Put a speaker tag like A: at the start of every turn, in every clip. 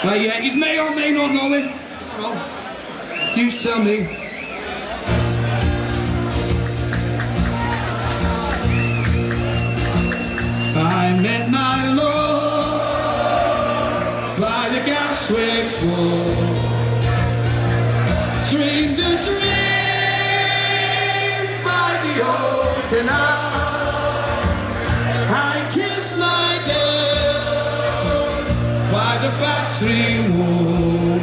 A: Yeah, he's may or may not know it. I don't know. You tell me. I met my love by the gasworks wall. Dreamed a dream by the old canal. I kissed my girl by the factory wall.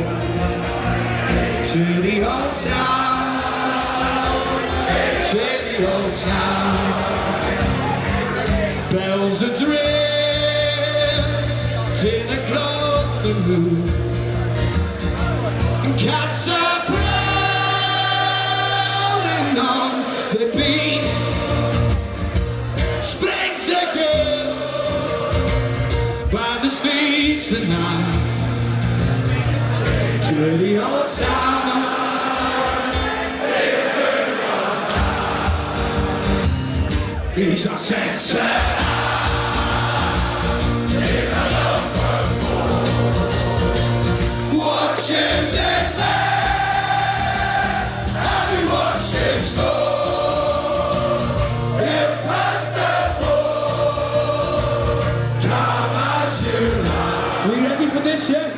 A: To the old town, to the old town. Bells are drill till they close the room, and cats are prowling on the beat. Springs again by the streets at night. To the old town. He's a sensei. Watch him dead man, and we watch him score. He'll pass the ball, come as you like. We ready for this yet?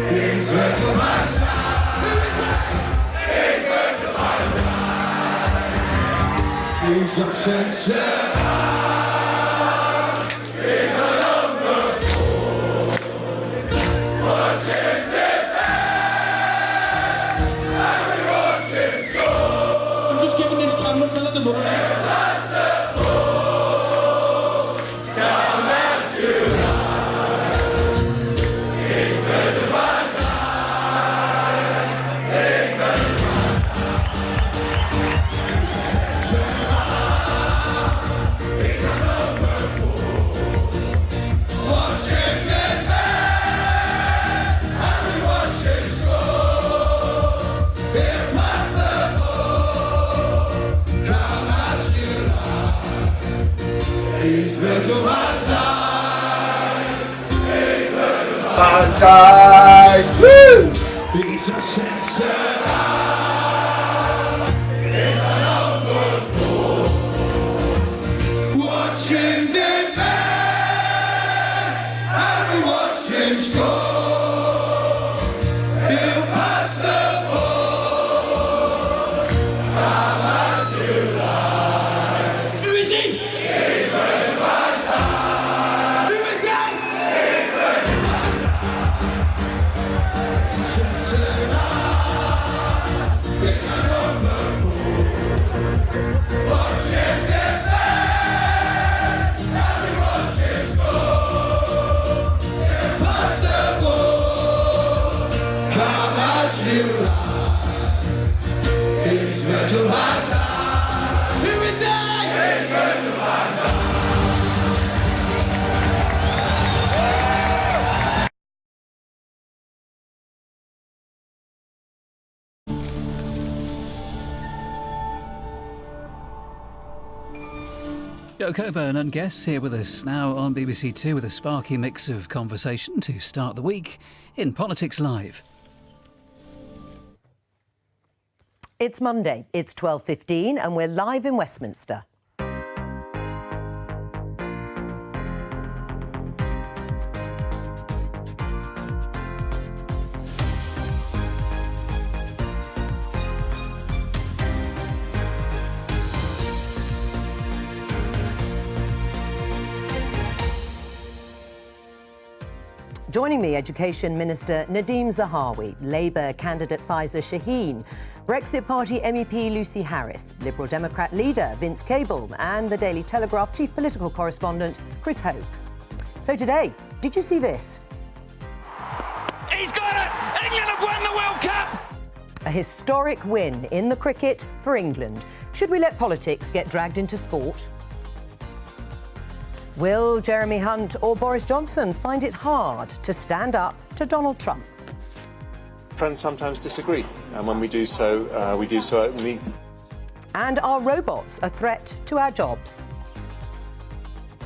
A: He's ready to one time. He's ready to He's a sensei. He's a number 4. Watch him defend, and we watch him score. I'm just giving this camera fella the money. That's the ball. Come as you like. He's ready to one time. He's ready to one time. He's a sensei. He's ready to one time. He's ready to one time. Woo! He's a sensei. He's a number 4. Watch him defend, and we watch him score. He'll pass the ball, come as you like. Who is he? He's ready to one time. Who is he? He's ready to one time.
B: Joe Coburn and guests here with us now on BBC Two with a sparky mix of conversation to start the week in Politics Live.
C: It's Monday, it's 12:15 and we're live in Westminster. Joining me, Education Minister Nadhim Zahawi, Labour candidate Faiza Shaheen, Brexit Party MEP Lucy Harris, Liberal Democrat leader Vince Cable, and the Daily Telegraph chief political correspondent Chris Hope. So today, did you see this?
D: He's got it! England have won the World Cup!
C: A historic win in the cricket for England. Should we let politics get dragged into sport? Will Jeremy Hunt or Boris Johnson find it hard to stand up to Donald Trump?
D: Friends sometimes disagree, and when we do so openly.
C: And are robots a threat to our jobs?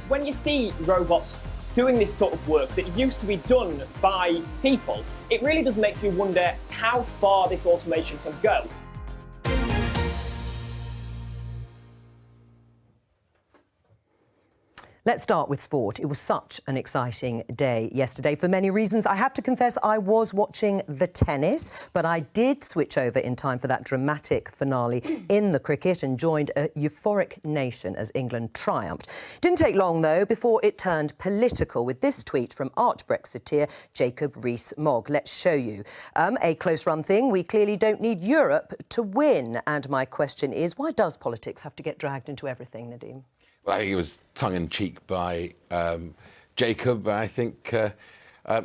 E: When you see robots doing this sort of work that used to be done by people, it really does make you wonder how far this automation can go.
C: Let's start with sport. It was such an exciting day yesterday for many reasons. I have to confess I was watching the tennis, but I did switch over in time for that dramatic finale in the cricket and joined a euphoric nation as England triumphed. Didn't take long, though, before it turned political with this tweet from arch-Brexiteer Jacob Rees-Mogg. Let's show you. A close-run thing. We clearly don't need Europe to win. And my question is, why does politics have to get dragged into everything, Nadeem?
F: Well, I think it was tongue-in-cheek by Jacob. I think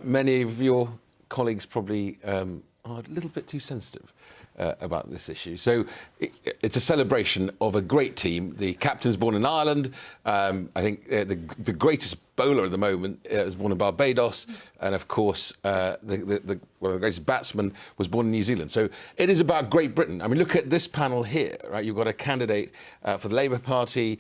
F: many of your colleagues probably are a little bit too sensitive about this issue. So it's a celebration of a great team. The captain's born in Ireland. I think the greatest bowler at the moment was born in Barbados. And, of course, one of the greatest batsmen was born in New Zealand. So it is about Great Britain. I mean, look at this panel here, right? You've got a candidate for the Labour Party,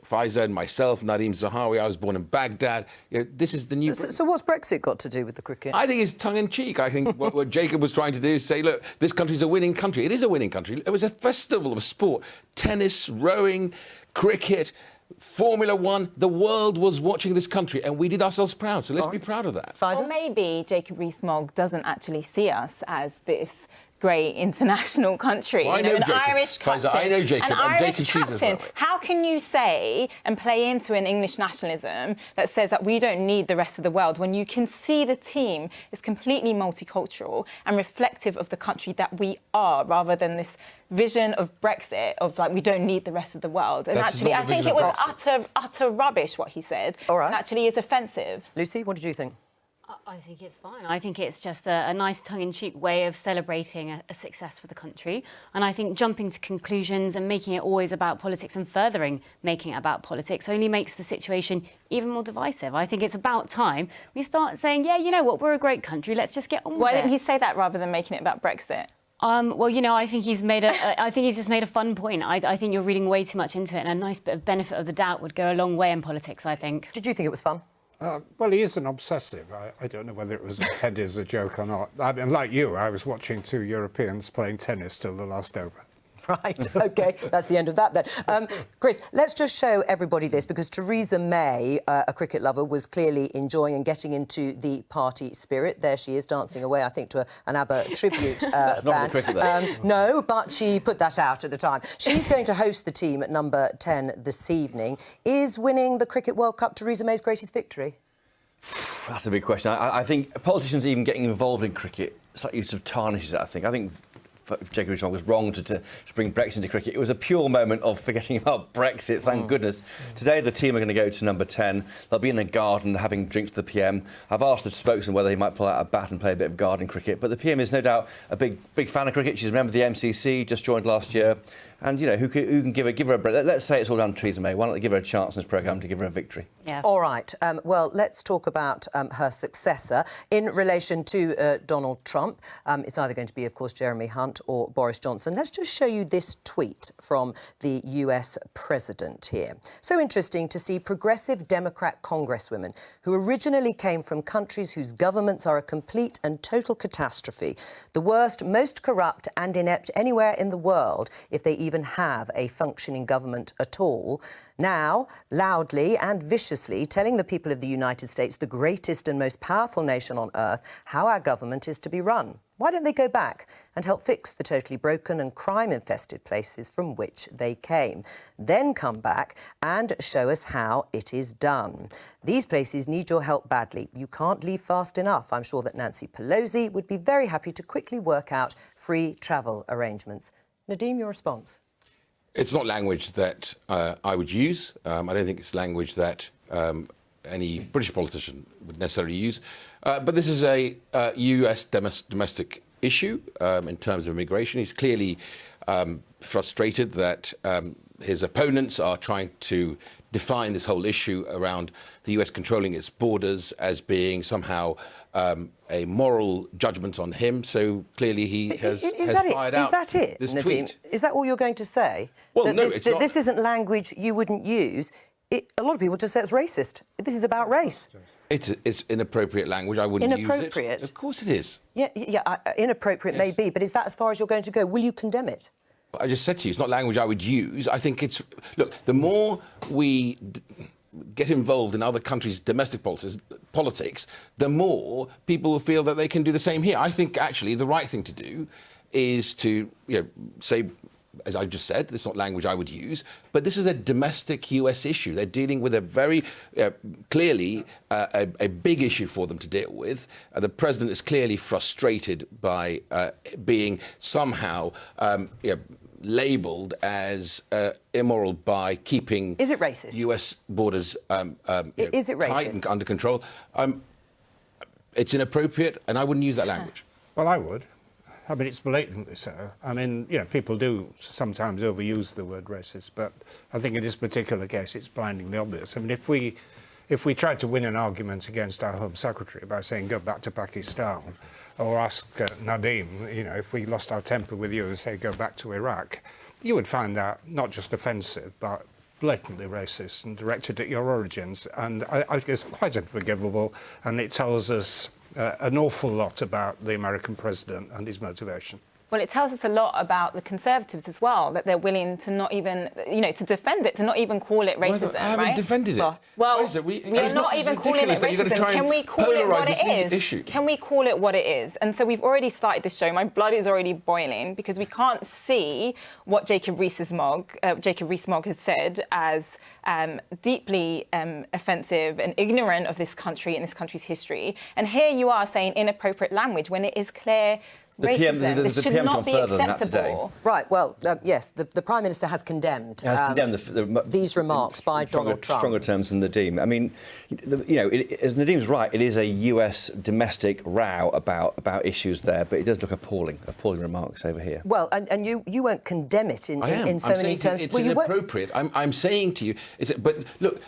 F: Faisal, and myself, Nadeem Zahawi. I was born in Baghdad. You know, this is the new...
C: So what's Brexit got to do with the cricket?
F: I think it's tongue-in-cheek. I think what Jacob was trying to do is say, look, this country's a winning country. It is a winning country. It was a festival of sport. Tennis, rowing, cricket, Formula One. The world was watching this country, and we did ourselves proud. So let's be proud of that.
C: Faisal?
G: Or maybe Jacob Rees-Mogg doesn't actually see us as this great international country.
F: Well, I know
G: an
F: Jacob.
G: Irish captain.
F: Faisal, I know Jacob,
G: An
F: and
G: Irish
F: Jacob sees us
G: captain.
F: that way.
G: How can you say and play into an English nationalism that says that we don't need the rest of the world when you can see the team is completely multicultural and reflective of the country that we are, rather than this vision of Brexit of like we don't need the rest of the world? And
F: That's
G: actually,
F: not
G: I
F: the
G: think
F: vision
G: it
F: of
G: was utter rubbish what he said.
C: All right.
G: And actually is offensive.
C: Lucy, what did you think?
H: I think it's fine. I think it's just a nice tongue-in-cheek way of celebrating a success for the country. And I think jumping to conclusions and making it always about politics and furthering making it about politics only makes the situation even more divisive. I think it's about time we start saying, yeah, you know what, we're a great country. Let's just get on with it.
G: Why didn't he say that rather than making it about Brexit?
H: Well, you know, I think he's made I think he's just made a fun point. I think you're reading way too much into it, and a nice bit of benefit of the doubt would go a long way in politics, I think.
C: Did you think it was fun?
I: Well, he is an obsessive. I don't know whether it was intended as a joke or not. I mean, like you, I was watching two Europeans playing tennis till the last over.
C: Right, OK, that's the end of that then. Chris, let's just show everybody this, because Theresa May, a cricket lover, was clearly enjoying and getting into the party spirit. There she is, dancing away, I think, to an ABBA tribute
J: That's
C: band.
J: not the cricket, though.
C: No, but she put that out at the time. She's going to host the team at number 10 this evening. Is winning the Cricket World Cup Theresa May's greatest victory?
J: That's a big question. I think politicians even getting involved in cricket slightly sort of tarnishes it, I think Jacob Rees-Mogg was wrong to bring Brexit into cricket. It was a pure moment of forgetting about Brexit, thank goodness. Today, the team are going to go to number 10. They'll be in a garden having drinks with the PM. I've asked the spokesman whether he might pull out a bat and play a bit of garden cricket. But the PM is no doubt a big fan of cricket. She's a member of the MCC, just joined last year. And, you know, who can give her a break? Let's say it's all down to Theresa May. Why not they give her a chance in this programme to give her a victory?
H: Yeah.
C: All right. Well, let's talk about her successor. In relation to Donald Trump, it's either going to be, of course, Jeremy Hunt or Boris Johnson. Let's just show you this tweet from the US president here. So interesting to see progressive Democrat congresswomen who originally came from countries whose governments are a complete and total catastrophe, the worst, most corrupt and inept anywhere in the world, if they even have a functioning government at all, now loudly and viciously telling the people of the United States, the greatest and most powerful nation on earth, how our government is to be run. Why don't they go back and help fix the totally broken and crime-infested places from which they came? Then come back and show us how it is done. These places need your help badly. You can't leave fast enough. I'm sure that Nancy Pelosi would be very happy to quickly work out free travel arrangements. Nadeem, your response?
F: It's not language that I would use. I don't think it's language that any British politician would necessarily use. But this is a US domestic issue in terms of immigration. He's clearly frustrated that his opponents are trying to define this whole issue around the US controlling its borders as being somehow a moral judgment on him. So clearly he has fired out this tweet.
C: Is that all you're going to say?
F: Well,
C: that
F: no,
C: this,
F: it's
C: that
F: not.
C: This isn't language you wouldn't use. A lot of people just say it's racist. This is about race.
F: It's inappropriate language. I wouldn't use it.
C: Inappropriate?
F: Of course it is.
C: Yeah, inappropriate
F: Yes.
C: may be, but is that as far as you're going to go? Will you condemn it?
F: I just said to you, it's not language I would use. I think it's... Look, the more we get involved in other countries' domestic politics, the more people will feel that they can do the same here. I think, actually, the right thing to do is to say, as I just said, it's not language I would use, but this is a domestic US issue. They're dealing with a very clearly a big issue for them to deal with. The president is clearly frustrated by being somehow labelled as immoral by keeping
C: Is it racist?
F: US borders
C: Is it
F: tight
C: racist?
F: and under control. It's inappropriate, and I wouldn't use that language.
I: Well, I would. I mean, it's blatantly so. I mean, people do sometimes overuse the word racist, but I think in this particular case, it's blindingly obvious. I mean, if we tried to win an argument against our Home Secretary by saying go back to Pakistan, or ask Nadeem, if we lost our temper with you and say go back to Iraq, you would find that not just offensive, but blatantly racist and directed at your origins. And I think it's quite unforgivable, and it tells us an awful lot about the American president and his motivation.
G: Well, it tells us a lot about the Conservatives as well, that they're willing to not even, to defend it, to not even call it racism,
F: I haven't defended it.
G: Well,
F: we
G: are not even calling it racism. Can we call it what it is? Can we call it what it is? And so we've already started this show. My blood is already boiling because we can't see what Jacob Rees-Mogg has said as deeply offensive and ignorant of this country and this country's history. And here you are saying inappropriate language when it is clear racism. This should not be acceptable.
C: Right, well, yes, the Prime Minister has condemned, these remarks by Donald Trump.
J: Stronger terms than Nadeem. I mean, as Nadeem's right, it is a US domestic row about issues there, but it does look appalling remarks over here.
C: Well, and you won't condemn it in so many terms.
F: It's inappropriate. I'm saying to you, but look,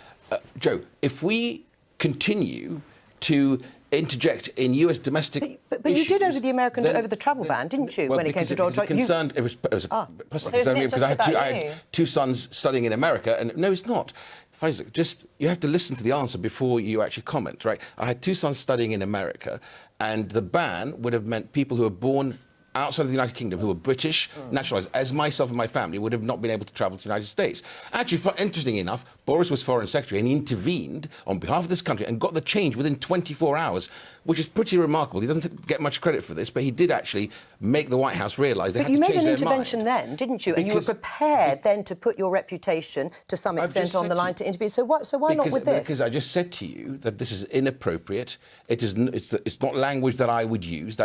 F: Joe, if we continue to interject in US domestic
C: But you did over the travel ban, didn't you, when it came to Donald Trump?
F: It was personally concerned because I had two sons studying in America, and no, it's not. Faisal, you have to listen to the answer before you actually comment, right? I had two sons studying in America, and the ban would have meant people who were born outside of the United Kingdom who were British, naturalised, as myself and my family, would have not been able to travel to the United States. Actually, interestingly enough, Boris was Foreign Secretary and he intervened on behalf of this country and got the change within 24 hours, which is pretty remarkable. He doesn't get much credit for this, but he did actually make the White House realise they had to change their mind.
C: But you made an intervention then, didn't you? And you were prepared then to put your reputation to some extent on the line to intervene. So why not with this?
F: Because I just said to you that this is inappropriate. It's not language that I would use.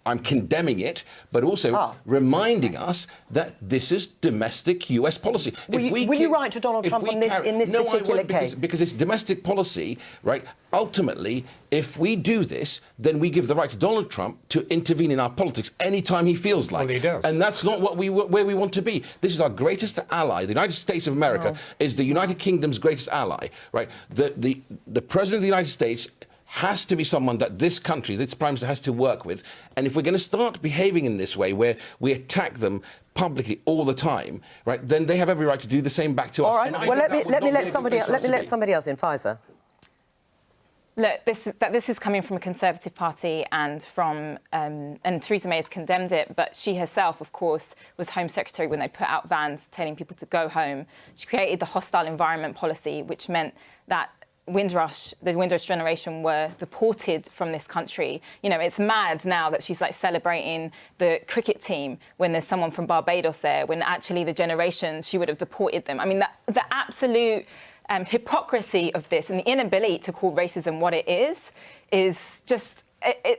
F: I'm condemning it, but also reminding us that this is domestic US policy.
C: Will you write to Donald Trump on this in this particular case?
F: Because it's domestic policy, right? Ultimately, if we do this, then we give the right to Donald Trump to intervene in our politics anytime he feels like.
I: Well, he does.
F: And that's not where we want to be. This is our greatest ally. The United States of America is the United Kingdom's greatest ally, right? The President of the United States has to be someone that this country, this Prime Minister, has to work with. And if we're going to start behaving in this way, where we attack them publicly all the time, right, then they have every right to do the same back to us.
C: All right. Well, let me let somebody else in. Pfizer.
G: Look, this is coming from a Conservative Party and Theresa May has condemned it, but she herself, of course, was Home Secretary when they put out bans telling people to go home. She created the hostile environment policy, which meant that the Windrush generation were deported from this country. It's mad now that she's celebrating the cricket team when there's someone from Barbados there, when actually the generation, she would have deported them. I mean, the absolute hypocrisy of this and the inability to call racism what it is just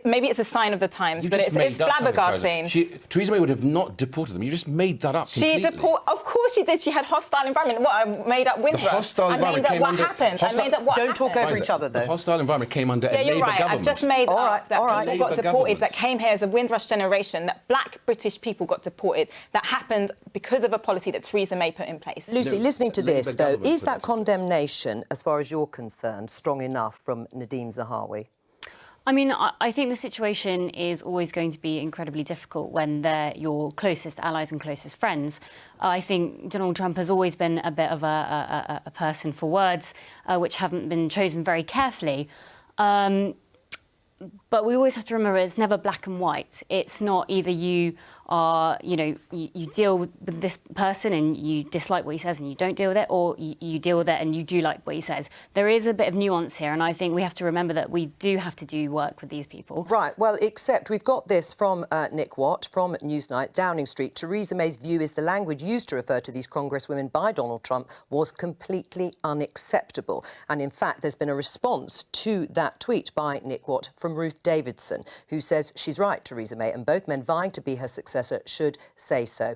G: maybe it's a sign of the times,
F: You
G: but
F: just
G: it's
F: made up something,
G: flabbergasting.
F: Theresa May would have not deported them. You just made that up completely.
G: Of course she did. She had hostile environment. What, I made up Windrush?
F: The hostile environment came under...
C: Don't talk over each other, though.
F: The hostile environment came under a
G: Yeah, you're
F: Labour
G: right.
F: government.
G: I've just made up that people
F: Labour
G: got deported,
F: government.
G: that came here as a Windrush generation, that black British people got deported. That happened because of a policy that Theresa May put in place.
C: Lucy, listening to
F: Labour
C: this, though,
F: government
C: is
F: put
C: that
F: it.
C: condemnation, as far as you're concerned, strong enough from Nadeem Zahawi?
H: I mean, I think the situation is always going to be incredibly difficult when they're your closest allies and closest friends. I think Donald Trump has always been a bit of a person for words, which haven't been chosen very carefully. But we always have to remember it's never black and white. It's not either you are, you deal with this person and you dislike what he says and you don't deal with it, or you deal with it and you do like what he says. There is a bit of nuance here, and I think we have to remember that we do have to do work with these people.
C: Right, well, except we've got this from Nick Watt from Newsnight, Downing Street. Theresa May's view is the language used to refer to these congresswomen by Donald Trump was completely unacceptable. And in fact, there's been a response to that tweet by Nick Watt from Ruth Davidson, who says she's right, Theresa May, and both men vying to be her successor should say so.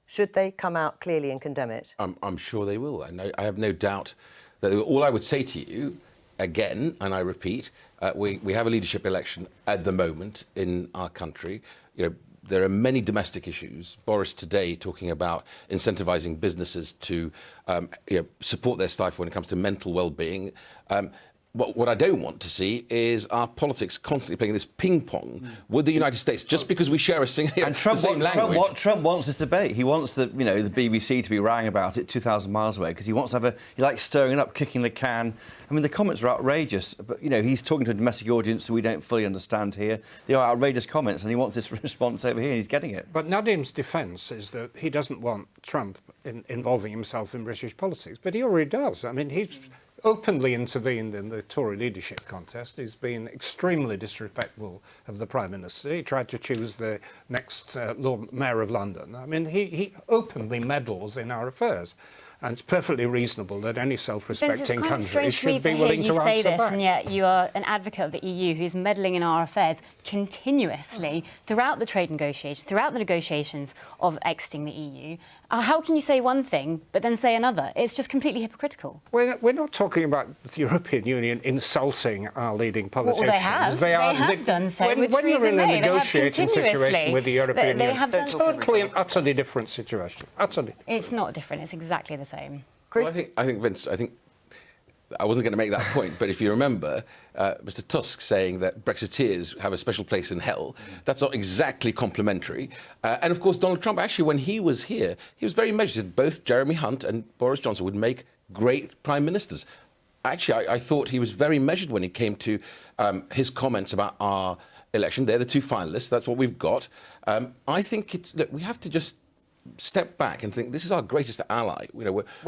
C: Should they come out clearly and condemn it?
F: I'm sure they will. I have no doubt that all I would say to you, again, and I repeat, we have a leadership election at the moment in our country. There are many domestic issues. Boris today talking about incentivising businesses to support their staff when it comes to mental well-being. What I don't want to see is our politics constantly playing this ping-pong with the United States just because we share same language.
J: Trump wants this debate. He wants the BBC to be writing about it 2,000 miles away because he wants to have he likes stirring it up, kicking the can. I mean, the comments are outrageous, but, he's talking to a domestic audience that we don't fully understand here. They are outrageous comments, and he wants this response over here, and he's getting it.
I: But Nadeem's defence is that he doesn't want Trump involving himself in British politics, but he already does. I mean, he's openly intervened in the Tory leadership contest. He's been extremely disrespectful of the Prime Minister. He tried to choose the next Lord Mayor of London. I mean, he openly meddles in our affairs. And it's perfectly reasonable that any self-respecting country should be willing to answer back.
H: You say this, and yet you are an advocate of the EU who's meddling in our affairs continuously throughout the trade negotiations, throughout the negotiations of exiting the EU. How can you say one thing but then say another? It's just completely hypocritical.
I: We're not talking about the European Union insulting our leading politicians.
H: Well, they have. They have done so with
I: when you're
H: Theresa
I: in a
H: May,
I: negotiating situation with the European
H: they
I: Union,
H: have done
I: it's totally and utterly different situation. Utterly.
H: It's not different. It's exactly the same.
C: Chris?
F: Well, I think, Vince, I wasn't going to make that point, but if you remember, Mr. Tusk saying that Brexiteers have a special place in hell, that's not exactly complimentary. And of course, Donald Trump, actually, when he was here, he was very measured. Both Jeremy Hunt and Boris Johnson would make great prime ministers. Actually, I thought he was very measured when it came to his comments about our election. They're the two finalists. That's what we've got. I think we have to just step back and think this is our greatest ally.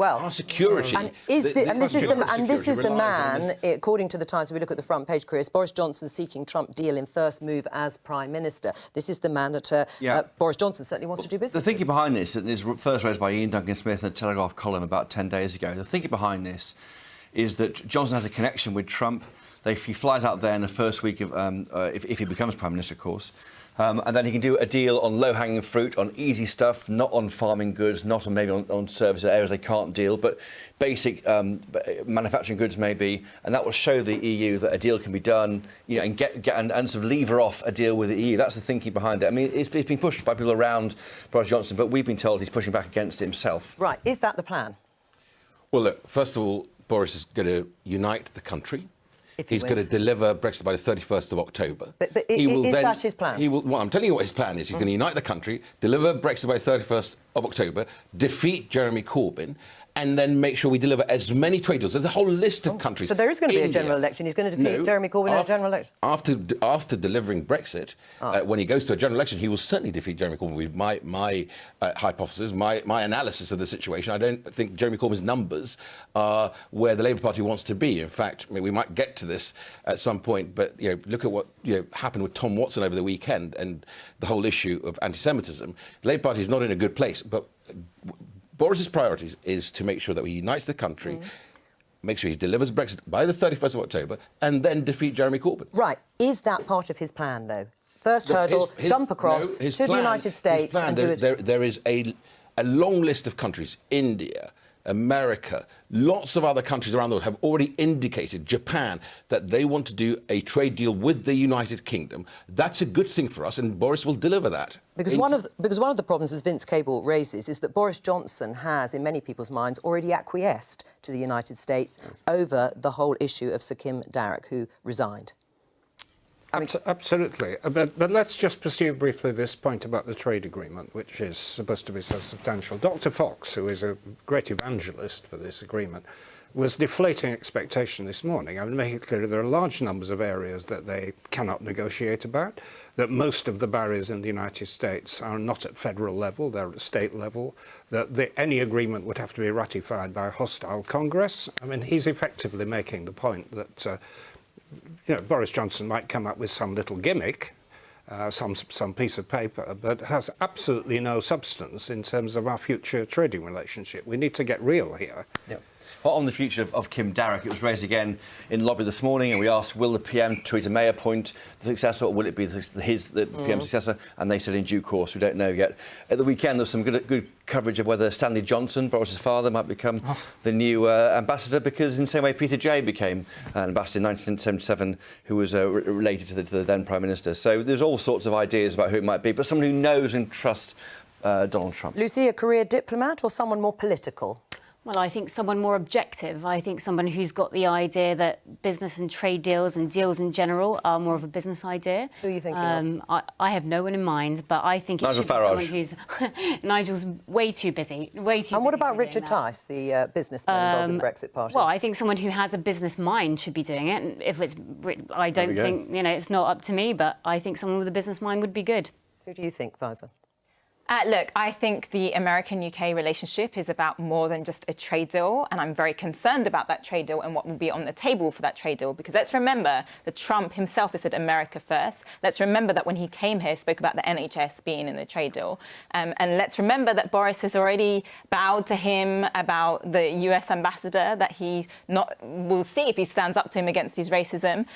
F: Our security.
C: And this is the man, according to the Times, if we look at the front page, Chris, Boris Johnson seeking Trump deal in first move as Prime Minister. This is the man that Boris Johnson certainly wants to do business with.
J: The thinking behind this, and is first raised by Ian Duncan Smith in a Telegraph column about 10 days ago, the thinking behind this is that Johnson has a connection with Trump. If he flies out there in the first week of, if he becomes Prime Minister, of course, and then he can do a deal on low-hanging fruit, on easy stuff, not on farming goods, not on maybe on service areas they can't deal, but basic manufacturing goods maybe, and that will show the EU that a deal can be done, and get and sort of lever off a deal with the EU. That's the thinking behind it. I mean, it's been pushed by people around Boris Johnson, but we've been told he's pushing back against it himself.
C: Right, is that the plan?
F: Well, look, first of all, Boris is going to unite the country. He's going to deliver Brexit by the 31st of October.
C: But is that his plan?
F: Well, I'm telling you what his plan is. He's going to unite the country, deliver Brexit by the 31st of October, defeat Jeremy Corbyn, and then make sure we deliver as many trade deals. There's a whole list of countries.
C: So there is going to be a general election. He's going to defeat Jeremy Corbyn in a general election?
F: After delivering Brexit, when he goes to a general election, he will certainly defeat Jeremy Corbyn. With my hypothesis, my analysis of the situation, I don't think Jeremy Corbyn's numbers are where the Labour Party wants to be. In fact, we might get to this at some point, but look at what happened with Tom Watson over the weekend and the whole issue of anti-Semitism. The Labour Party is not in a good place, but Boris's priorities is to make sure that he unites the country, make sure he delivers Brexit by the 31st of October and then defeat Jeremy Corbyn.
C: Right. Is that part of his plan, though? First hurdle, jump across to the United States and do it.
F: There is a long list of countries, India, America, lots of other countries around the world have already indicated, Japan, that they want to do a trade deal with the United Kingdom. That's a good thing for us, and Boris will deliver that.
C: Because one of the problems, as Vince Cable raises, is that Boris Johnson has, in many people's minds, already acquiesced to the United States over the whole issue of Sir Kim Darroch, who resigned.
I: Absolutely. But let's just pursue briefly this point about the trade agreement, which is supposed to be so substantial. Dr. Fox, who is a great evangelist for this agreement, was deflating expectation this morning. I mean, making it clear there are large numbers of areas that they cannot negotiate about, that most of the barriers in the United States are not at federal level, they're at state level, that any agreement would have to be ratified by a hostile Congress. I mean, he's effectively making the point that Boris Johnson might come up with some little gimmick, some piece of paper, but has absolutely no substance in terms of our future trading relationship. We need to get real here.
J: Yep. Well, on the future of Kim Darroch, it was raised again in lobby this morning, and we asked, will the PM, Theresa May, appoint the successor, or will it be the PM's successor? And they said in due course. We don't know yet. At the weekend, there was some good coverage of whether Stanley Johnson, Boris's father, might become the new ambassador, because in the same way Peter Jay became an ambassador in 1977, who was related to the then Prime Minister. So there's all sorts of ideas about who it might be, but someone who knows and trusts Donald Trump.
C: Lucy, a career diplomat or someone more political?
H: Well, I think someone more objective. I think someone who's got the idea that business and trade deals and deals in general are more of a business idea.
C: Who are you thinking of?
H: I have no one in mind, but I think it should be someone who's... Nigel's way too busy,
C: And what about Richard Tice, the businessman involved in the Brexit Party?
H: Well, I think someone who has a business mind should be doing it. And if it's... I don't think, it's not up to me, but I think someone with a business mind would be good.
C: Who do you think, Faiza?
G: Look, I think the American-UK relationship is about more than just a trade deal, and I'm very concerned about that trade deal and what will be on the table for that trade deal, because let's remember that Trump himself has said America first. Let's remember that when he came here, spoke about the NHS being in the trade deal. And let's remember that Boris has already bowed to him about the US ambassador, that we'll see if he stands up to him against his racism.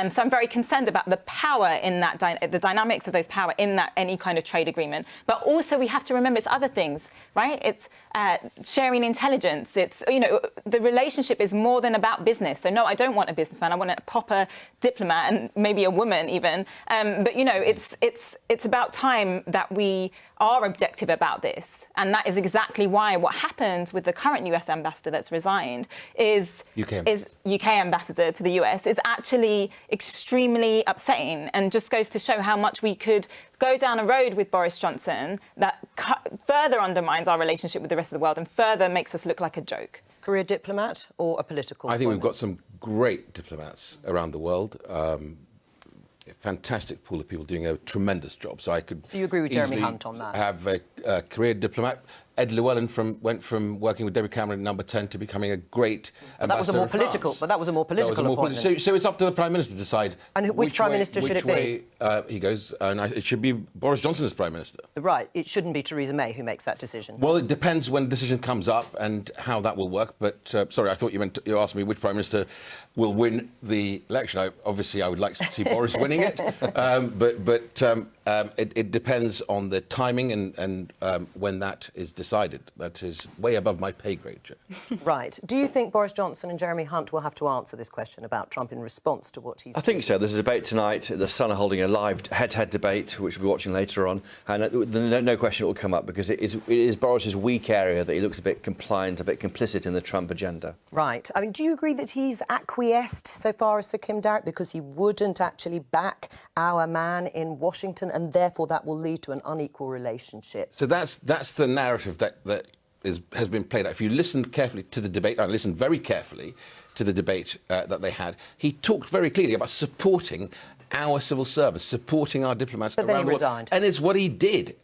G: So I'm very concerned about the power in that, the dynamics of those power in that any kind of trade agreement. But also we have to remember it's other things, right? It's sharing intelligence. It's, the relationship is more than about business. So no, I don't want a businessman. I want a proper diplomat, and maybe a woman even. But it's about time that we are objective about this. And that is exactly why what happened with the current US ambassador that's resigned is UK ambassador to the US is actually extremely upsetting, and just goes to show how much we could go down a road with Boris Johnson that further undermines our relationship with the rest of the world and further makes us look like a joke.
C: Career diplomat or a political
F: I think
C: appointment?
F: we've got some great diplomats around the world. A fantastic pool of people doing a tremendous job. So
C: you agree with Jeremy Hunt on that?
F: Have a career diplomat. Ed Llewellyn went from working with David Cameron at Number 10 to becoming a great ambassador
C: that was a more political.
F: France.
C: But that was a more political appointment.
F: So it's up to the Prime Minister to decide.
C: And which Prime Minister should it be?
F: He goes, and it should be Boris Johnson as Prime Minister.
C: Right. It shouldn't be Theresa May who makes that decision.
F: Well, it depends when the decision comes up and how that will work. But sorry, I thought you asked me which Prime Minister will win the election. Obviously, I would like to see Boris winning it. It depends on the timing and when that is decided. That is way above my pay grade, Joe.
C: Right. Do you think Boris Johnson and Jeremy Hunt will have to answer this question about Trump in response to what he's
J: I think so. There's a debate tonight. The Sun are holding a live head-to-head debate, which we'll be watching later on. And no question it will come up, because it is Boris's weak area that he looks a bit compliant, a bit complicit in the Trump agenda.
C: Right. I mean, do you agree that he's acquiesced so far as Sir Kim Darroch because he wouldn't actually back our man in Washington, and therefore that will lead to an unequal relationship?
F: So that's the narrative that has been played out. If you listen carefully to the debate, I listened very carefully to the debate that they had, he talked very clearly about supporting our civil service, supporting our diplomats
C: But then
F: around
C: he
F: the world.
C: resigned.
F: And it's what he did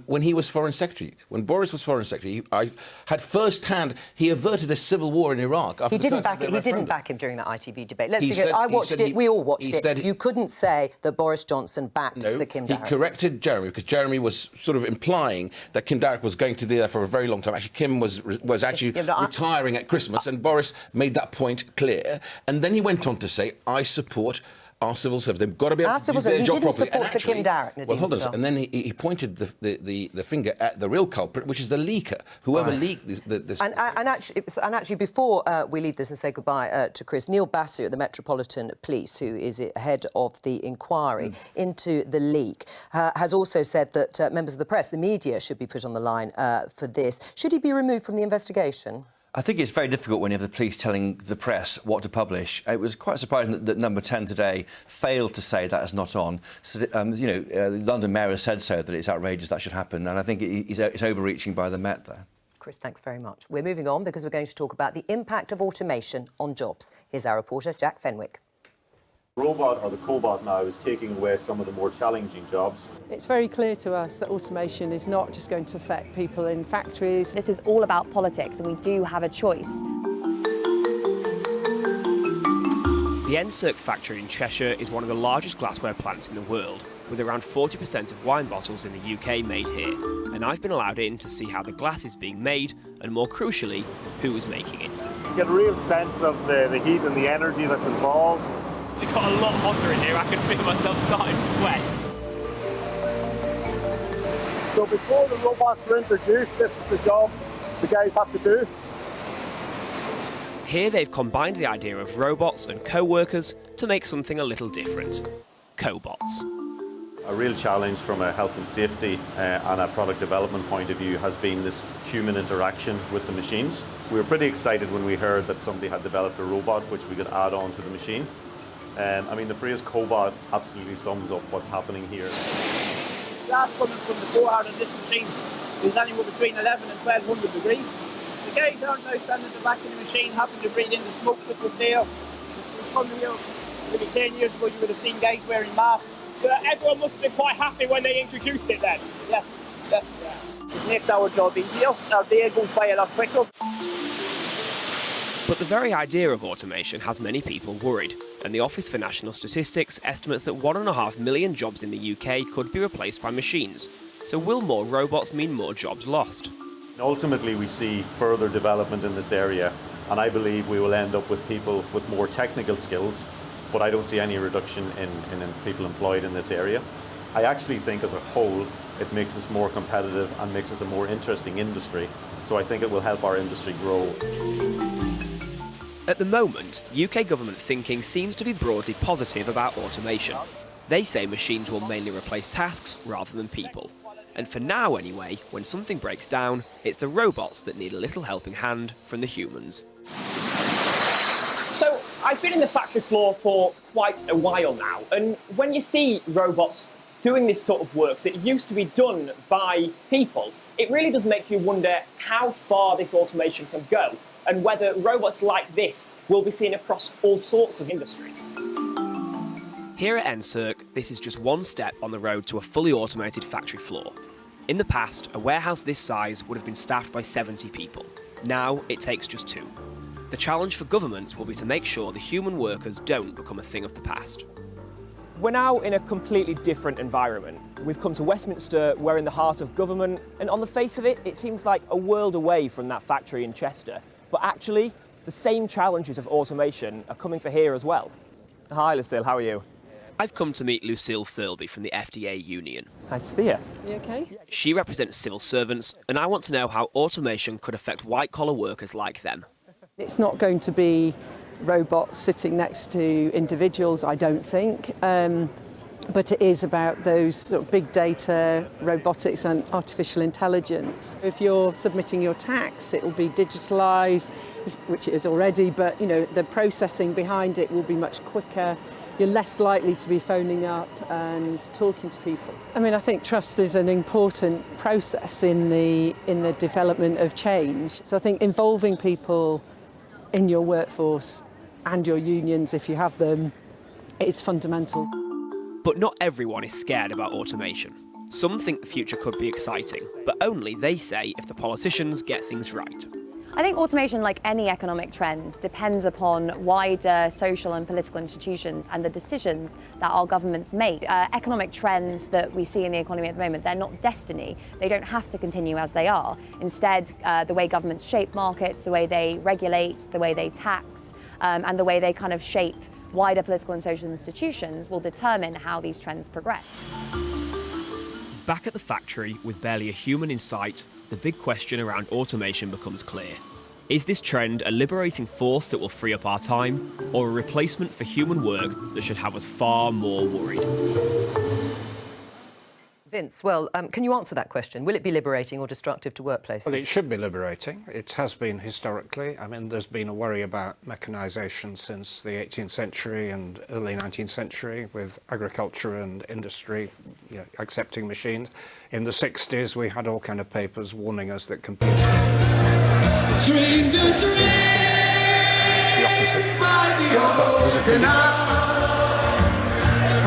F: when he was Foreign Secretary. When Boris was Foreign Secretary, I had first-hand, he averted a civil war in Iraq. After
C: He
F: the
C: didn't
F: Kurds
C: back
F: had
C: it.
F: their
C: He didn't
F: referendum.
C: back him during that ITV debate. Let's
F: He
C: be clear.
F: said-
C: I
F: he
C: watched
F: said
C: it.
F: he-
C: We all watched
F: he
C: it.
F: said he-
C: You couldn't say that Boris Johnson backed Sir Kim
F: he
C: Darroch.
F: corrected Jeremy because Jeremy was sort of implying that Kim Darroch was going to be there for a very long time. Actually, Kim was actually
C: Yeah, but
F: retiring at Christmas, and Boris made that point clear. And then he went on to say, "I support our civil service. They've got to be able
C: Our
F: to do
C: civil
F: their
C: service.
F: job
C: He didn't
F: properly."
C: support Sir Kim Darroch,
F: Well,
C: Nadeem
F: hold on.
C: Zahar.
F: And then he pointed the finger at the real culprit, which is the leaker, whoever leaked this.
C: And actually, before we leave this and say goodbye to Chris, Neil Basu at the Metropolitan Police, who is head of the inquiry into the leak, has also said that members of the press, the media, should be put on the line for this. Should he be removed from the investigation?
J: I think it's very difficult when you have the police telling the press what to publish. It was quite surprising that Number 10 today failed to say that is not on. So, the London Mayor has said so, that it's outrageous that should happen, and I think it's overreaching by the Met there.
C: Chris, thanks very much. We're moving on because we're going to talk about the impact of automation on jobs. Here's our reporter, Jack Fenwick.
K: The robot or the cobot now is taking away some of the more challenging jobs.
L: It's very clear to us that automation is not just going to affect people in factories.
M: This is all about politics, and we do have a choice.
E: The Ensirk factory in Cheshire is one of the largest glassware plants in the world, with around 40% of wine bottles in the UK made here. And I've been allowed in to see how the glass is being made, and more crucially, who is making it.
K: You get a real sense of the heat and the energy that's involved.
E: It got a lot hotter in here. I can feel myself starting to sweat.
K: So before the robots were introduced, this is the job the guys have to do.
E: Here they've combined the idea of robots and co-workers to make something a little different. Cobots.
K: A real challenge from a health and safety and a product development point of view has been this human interaction with the machines. We were pretty excited when we heard that somebody had developed a robot which we could add on to the machine. The phrase cobot absolutely sums up what's happening here.
N: Gas coming from the board on this machine is anywhere between 11 and 1200 degrees. The guys aren't now standing at the back of the machine happy to breathe in the smoke that was there. From here, maybe 10 years ago you would have seen guys wearing masks. So everyone must have been quite happy when they introduced it then. Yeah. It makes our job easier. Our day goes by a lot quicker.
E: But the very idea of automation has many people worried, and the Office for National Statistics estimates that 1.5 million jobs in the UK could be replaced by machines. So will more robots mean more jobs lost?
K: Ultimately, we see further development in this area, and I believe we will end up with people with more technical skills, but I don't see any reduction in people employed in this area. I actually think as a whole, it makes us more competitive and makes us a more interesting industry. So I think it will help our industry grow.
E: At the moment, UK government thinking seems to be broadly positive about automation. They say machines will mainly replace tasks rather than people. And for now anyway, when something breaks down, it's the robots that need a little helping hand from the humans. So, I've been in the factory floor for quite a while now, and when you see robots doing this sort of work that used to be done by people, it really does make you wonder how far this automation can go, and whether robots like this will be seen across all sorts of industries. Here at Ensirk, this is just one step on the road to a fully automated factory floor. In the past, a warehouse this size would have been staffed by 70 people. Now, it takes just 2. The challenge for governments will be to make sure the human workers don't become a thing of the past. We're now in a completely different environment. We've come to Westminster, we're in the heart of government, and on the face of it, it seems like a world away from that factory in Chester. But actually, the same challenges of automation are coming for here as well. Hi, Lucille, how are you? I've come to meet Lucille Thirlby from the FDA union. Nice to see you.
L: You okay?
E: She represents civil servants, and I want to know how automation could affect white-collar workers like them.
L: It's not going to be robots sitting next to individuals, I don't think. But it is about those sort of big data, robotics and artificial intelligence. If you're submitting your tax, it will be digitalised, which it is already, but the processing behind it will be much quicker. You're less likely to be phoning up and talking to people. I think trust is an important process in the development of change. So I think involving people in your workforce and your unions, if you have them, is fundamental.
O: But not everyone is scared about automation. Some think the future could be exciting, but only, they say, if the politicians get things right.
M: I think automation, like any economic trend, depends upon wider social and political institutions and the decisions that our governments make. Economic trends that we see in the economy at the moment, they're not destiny. They don't have to continue as they are. Instead, the way governments shape markets, the way they regulate, the way they tax, and the way they kind of shape wider political and social institutions will determine how these trends progress.
O: Back at the factory, with barely a human in sight, the big question around automation becomes clear. Is this trend a liberating force that will free up our time, or a replacement for human work that should have us far more worried?
C: Vince, well, can you answer that question? Will it be liberating or destructive to workplaces?
I: Well, it should be liberating. It has been historically. I mean, there's been a worry about mechanisation since the 18th century and early 19th century, with agriculture and industry, you know, accepting machines. In the 60s, we had all kind of papers warning us that computers...
A: Dream the dream.
I: The opposite. There's a